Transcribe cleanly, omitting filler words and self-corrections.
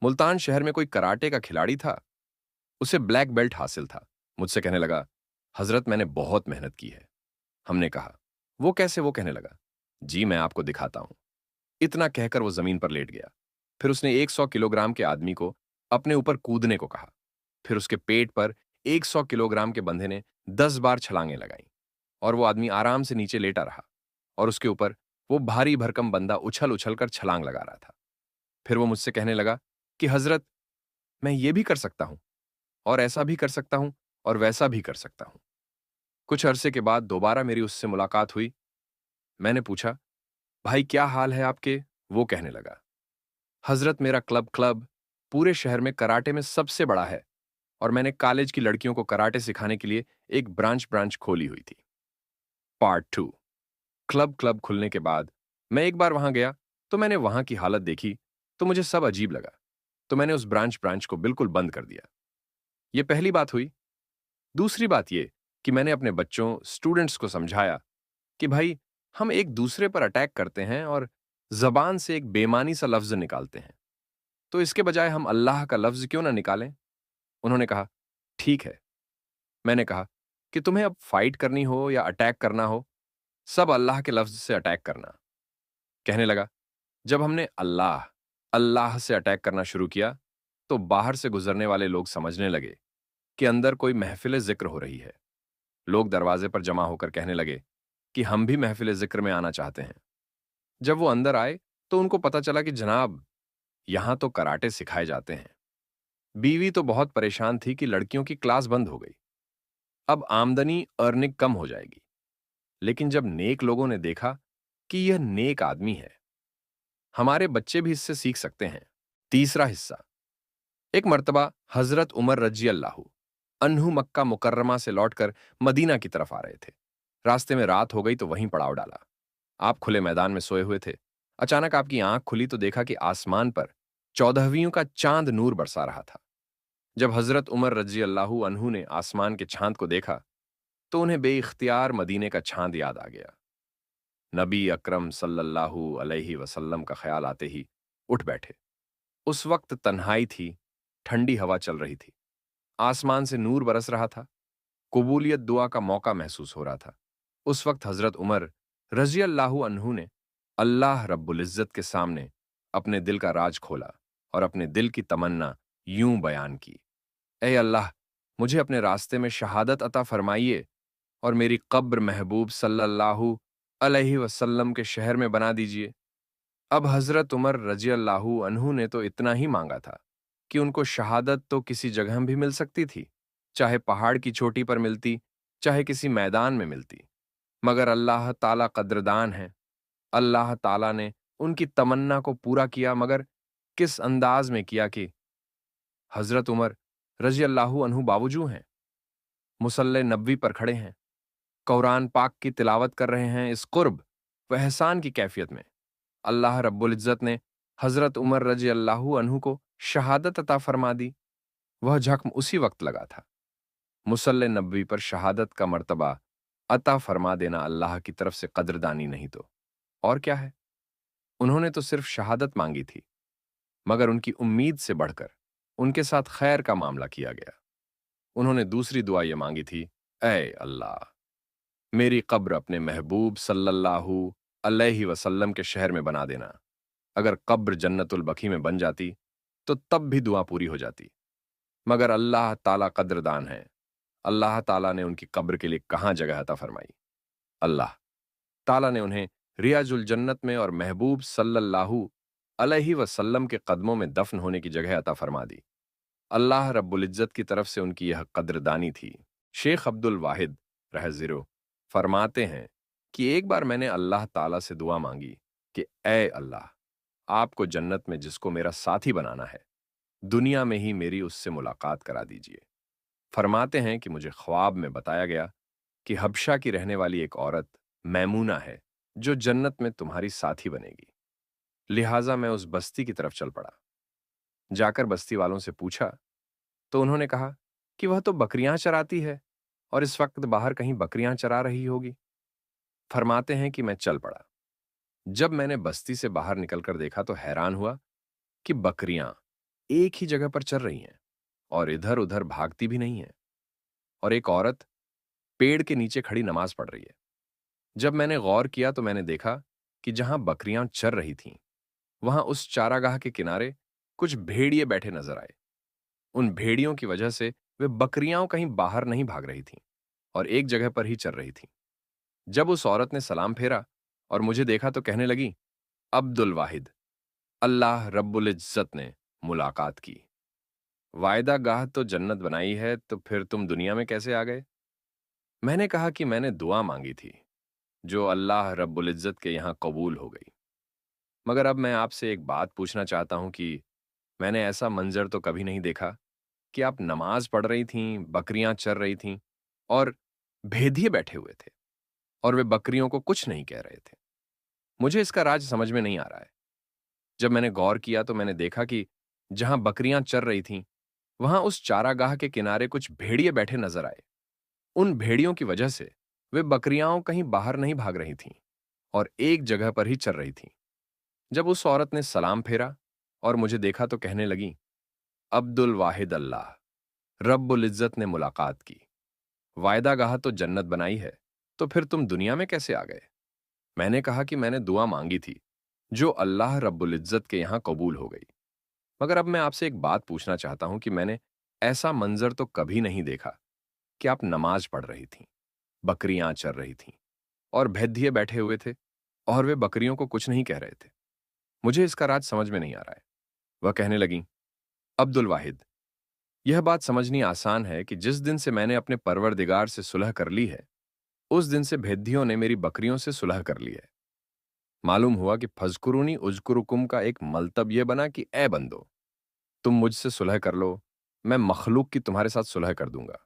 मुल्तान शहर में कोई कराटे का खिलाड़ी था, उसे ब्लैक बेल्ट हासिल था। मुझसे कहने लगा, हजरत मैंने बहुत मेहनत की है। हमने कहा, वो कैसे? वो कहने लगा, जी मैं आपको दिखाता हूं। इतना कहकर वो जमीन पर लेट गया। फिर उसने 100 किलोग्राम के आदमी को अपने ऊपर कूदने को कहा। फिर उसके पेट पर 100 किलोग्राम के बंधे ने 10 बार छलांगे लगाई और वो आदमी आराम से नीचे लेटा रहा और उसके ऊपर वो भारी भरकम बंदा उछल उछल कर छलांग लगा रहा था। फिर वो मुझसे कहने लगा कि हजरत, मैं ये भी कर सकता हूं और ऐसा भी कर सकता हूं और वैसा भी कर सकता हूं। कुछ अरसे के बाद दोबारा मेरी उससे मुलाकात हुई। मैंने पूछा, भाई क्या हाल है आपके? वो कहने लगा, हजरत मेरा क्लब पूरे शहर में कराटे में सबसे बड़ा है और मैंने कॉलेज की लड़कियों को कराटे सिखाने के लिए एक ब्रांच खोली हुई थी। पार्ट 2। क्लब खुलने के बाद मैं एक बार वहां गया तो मैंने वहां की हालत देखी तो मुझे सब अजीब लगा, तो मैंने उस ब्रांच को बिल्कुल बंद कर दिया। ये पहली बात हुई। दूसरी बात ये कि मैंने अपने बच्चों स्टूडेंट्स को समझाया कि भाई, हम एक दूसरे पर अटैक करते हैं और जबान से एक बेमानी सा लफ्ज निकालते हैं, तो इसके बजाय हम अल्लाह का लफ्ज क्यों ना निकालें। उन्होंने कहा, ठीक है। मैंने कहा कि तुम्हें अब फाइट करनी हो या अटैक करना हो, सब अल्लाह के लफ्ज से अटैक करना। कहने लगा, जब हमने अल्लाह अल्लाह से अटैक करना शुरू किया तो बाहर से गुजरने वाले लोग समझने लगे कि अंदर कोई महफिल जिक्र हो रही है। लोग दरवाजे पर जमा होकर कहने लगे कि हम भी महफिल जिक्र में आना चाहते हैं। जब वो अंदर आए तो उनको पता चला कि जनाब, यहां तो कराटे सिखाए जाते हैं। बीवी तो बहुत परेशान थी कि लड़कियों की क्लास बंद हो गई, अब आमदनी अर्निंग कम हो जाएगी। लेकिन जब नेक लोगों ने देखा कि यह नेक आदमी है, हमारे बच्चे भी इससे सीख सकते हैं। तीसरा हिस्सा। एक मर्तबा हजरत उमर रजी अल्लाहु अन्हु मक्का मुकर्रमा से लौटकर मदीना की तरफ आ रहे थे। रास्ते में रात हो गई तो वहीं पड़ाव डाला। आप खुले मैदान में सोए हुए थे। अचानक आपकी आंख खुली तो देखा कि आसमान पर चौदहवियों का चांद नूर बरसा रहा था। जब हजरत उमर रजी अल्लाहु अन्हु ने आसमान के चांद को देखा तो उन्हें बेइख्तियार मदीने का चांद याद आ गया। नबी अकरम सल्लल्लाहु अलैहि वसल्लम का ख्याल आते ही उठ बैठे। उस वक्त तन्हाई थी, ठंडी हवा चल रही थी, आसमान से नूर बरस रहा था, कबूलियत दुआ का मौका महसूस हो रहा था। उस वक्त हजरत उमर रजी अल्लाहु अन्हु ने अल्लाह रब्बुल इज्जत के सामने अपने दिल का राज खोला और अपने दिल की तमन्ना यूं बयान की, ए अल्लाह, मुझे अपने रास्ते में शहादत अता फरमाइए और मेरी कब्र महबूब सल्लल्लाहु अलैहि वसल्लम के शहर में बना दीजिए। अब हजरत उमर रजी अल्लाहु अन्हु ने तो इतना ही मांगा था कि उनको शहादत तो किसी जगह भी मिल सकती थी, चाहे पहाड़ की चोटी पर मिलती, चाहे किसी मैदान में मिलती। मगर अल्लाह ताला कद्रदान है। अल्लाह ताला ने उनकी तमन्ना को पूरा किया, मगर किस अंदाज में किया कि हजरत उमर रजी अल्लाहु अन्हु बावजू हैं, मुसल्ले नबवी पर खड़े हैं, कुरान पाक की तिलावत कर रहे हैं, इस कुर्ब व एहसान की कैफियत में अल्लाह रब्बुल इज्जत ने हजरत उमर रजी अल्लाहु अन्हु को शहादत अता फरमा दी। वह जख्म उसी वक्त लगा था। मुसल्ले नबवी पर शहादत का मर्तबा अता फरमा देना अल्लाह की तरफ से कद्रदानी नहीं तो और क्या है। उन्होंने तो सिर्फ शहादत मांगी थी, मगर उनकी उम्मीद से बढ़कर उनके साथ खैर का मामला किया गया। उन्होंने दूसरी दुआ यह मांगी थी, ऐ अल्लाह, मेरी कब्र अपने महबूब सल्लल्लाहु अलैहि वसल्लम के शहर में बना देना। अगर कब्र जन्नतुल बकी में बन जाती तो तब भी दुआ पूरी हो जाती, मगर अल्लाह ताला कद्रदान है। अल्लाह ताला ने उनकी कब्र के लिए कहां जगह अता फरमाई। अल्लाह ताला ने उन्हें रियाजुल जन्नत में और महबूब सल्लल्लाहु अलैहि वसल्लम के कदमों में दफन होने की जगह अता फरमा दी। अल्लाह रब्बुल इज्जत की तरफ से उनकी यह कद्रदानी थी। शेख अब्दुल वाहिद रहज़िरो फरमाते हैं कि एक बार मैंने अल्लाह ताला से दुआ मांगी कि ए अल्लाह, आपको जन्नत में जिसको मेरा साथी बनाना है, दुनिया में ही मेरी उससे मुलाकात करा दीजिए। फरमाते हैं कि मुझे ख्वाब में बताया गया कि हबशा की रहने वाली एक औरत मैमूना है जो जन्नत में तुम्हारी साथी बनेगी। लिहाजा मैं उस बस्ती की तरफ चल पड़ा। जाकर बस्ती वालों से पूछा तो उन्होंने कहा कि वह तो बकरियां चराती है और इस वक्त बाहर कहीं बकरियां चरा रही होगी। फरमाते हैं कि मैं चल पड़ा। जब मैंने बस्ती से बाहर निकलकर देखा तो हैरान हुआ कि बकरियां एक ही जगह पर चल रही हैं और इधर उधर भागती भी नहीं है। और एक औरत पेड़ के नीचे खड़ी नमाज पढ़ रही है। जब मैंने गौर किया तो मैंने देखा कि जहां बकरियां चर रही थीं, वहां उस चारागाह के किनारे कुछ भेड़िए बैठे नजर आए। उन भेड़ियों की वजह से वे बकरियां कहीं बाहर नहीं भाग रही थीं और एक जगह पर ही चर रही थीं। जब उस औरत ने सलाम फेरा और मुझे देखा तो कहने लगी, अब्दुल वाहिद, अल्लाह रब्बुल इज्जत ने मुलाकात की। वायदा गाह तो जन्नत बनाई है, तो फिर तुम दुनिया में कैसे आ गए? मैंने कहा कि मैंने दुआ मांगी थी, जो अल्लाह रब्बुल इज्जत के यहां कबूल हो गई। मगर अब मैं आपसे एक बात पूछना चाहता हूं कि मैंने ऐसा मंजर तो कभी नहीं देखा कि आप नमाज पढ़ रही थीं, बकरियां चर रही थीं और भेदिए बैठे हुए थे और वे बकरियों को कुछ नहीं कह रहे थे। मुझे इसका राज समझ में नहीं आ रहा है। जब मैंने गौर किया तो मैंने देखा कि जहां बकरियां चर रही थीं, वहां उस चारागाह के किनारे कुछ भेड़िए बैठे नजर आए। उन भेड़ियों की वजह से वे बकरियां कहीं बाहर नहीं भाग रही थीं और एक जगह पर ही चर रही थीं। जब उस औरत ने सलाम फेरा और मुझे देखा तो कहने लगी, अब्दुल वाहिद, अल्लाह रब्बुल इज्जत ने मुलाकात की। वायदा गाह तो जन्नत बनाई है, तो फिर तुम दुनिया में कैसे आ गए? मैंने कहा कि मैंने दुआ मांगी थी, जो अल्लाह रब्बुल इज्जत के यहां कबूल हो गई। मगर अब मैं आपसे एक बात पूछना चाहता हूं कि मैंने ऐसा मंजर तो कभी नहीं देखा कि आप नमाज पढ़ रही थीं, बकरियां चर रही थीं और भेदिए बैठे हुए थे और वे बकरियों को कुछ नहीं कह रहे थे। मुझे इसका राज समझ में नहीं आ रहा है। वह कहने लगी, अब्दुल वाहिद, यह बात समझनी आसान है कि जिस दिन से मैंने अपने परवरदिगार से सुलह कर ली है, उस दिन से भेदियों ने मेरी बकरियों से सुलह कर ली है। मालूम हुआ कि फजकुरुनी उजकुरुकुम का एक मलतब यह बना कि ए बंदो, तुम मुझसे सुलह कर लो, मैं मखलूक की तुम्हारे साथ सुलह कर दूंगा।